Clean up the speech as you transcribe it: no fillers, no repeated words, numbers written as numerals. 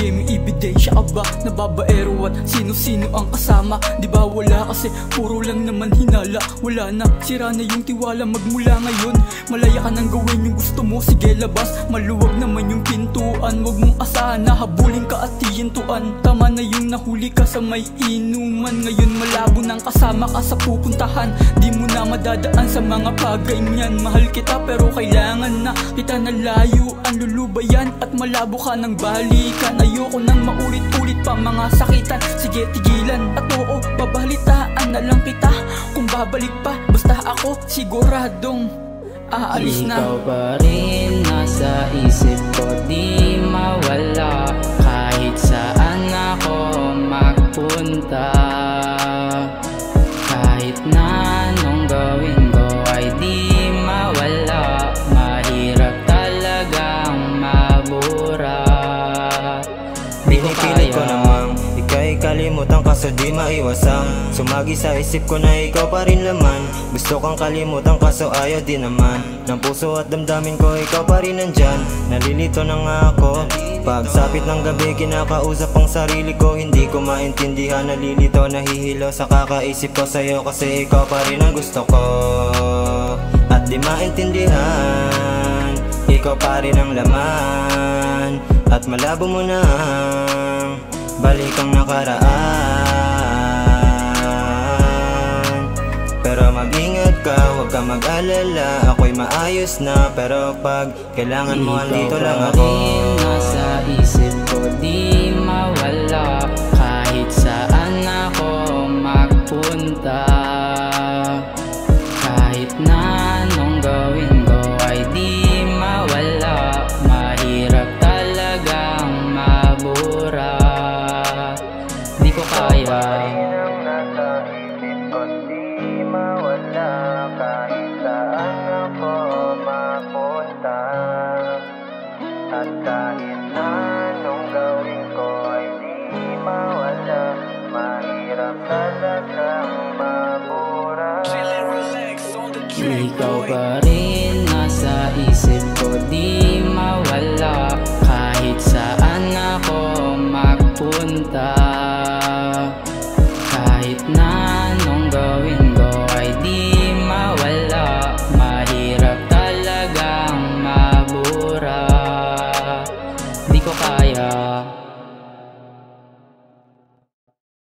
Yeah, may ebidensya ka ba? Nababaero at sino-sino ang kasama? Di ba wala kasi puro lang naman hinala. Wala na, sira na yung tiwala. Magmula ngayon, malaya ka nang gawin yung gusto mo. Sige labas, maluwag naman yung pintuan. Huwag mong asahan na habulin ka at hihintuan. Tama na yung nahuli ka sa may inuman. Ngayon malabo nang kasama ka sa pupuntahan. Di mo na madadaan sa mga bagay niyan. Mahal kita pero kailangan na kita na layuan. Lulubayan at malabo ka ng balikan. Ayoko nang maulit-ulit pa mga sakitan. Sige tigilan at oo, babalitaan na lang kita. Kung babalik pa, basta ako siguradong aalis na. Ikaw pa rin nasa isip ko, di mawala. Kahit saan ako magpunta, kahit na anong gawin ko ay di mawala. Mahirap talagang mabura. Pinipilit ko namang ika'y kalimutan kaso di maiwasan. Sumagi sa isip ko na ikaw pa rin laman. Gusto kang kalimutan kaso ayaw din naman. Ng puso at damdamin ko ikaw pa rin nandyan. Nalilito na nga ako. Pagsapit ng gabi kinakausap ang sarili ko. Hindi ko maintindihan, nalilito, nahihilo sa kakaisip ko sa'yo. Kasi ikaw pa rin ang gusto ko at di maintindihan. Ikaw pa rin ang laman at malabo mo na balik ang nakaraan. Pero mag-ingat ka, huwag ka mag-alala. Ako'y maayos na, pero pag kailangan mo andito lang ako. Ikaw nasa isip ko, di mawala. Kahit saan ako magpunta, kahit na anong gawin ko ay di mawala. Mahirap talagang mabura. Di ko kaya. Kahit saan ako mapunta, at kahit na anong gawin ko ay di mawala. Mahirap talagang mabura. Ikaw pa rin nasa isip ko,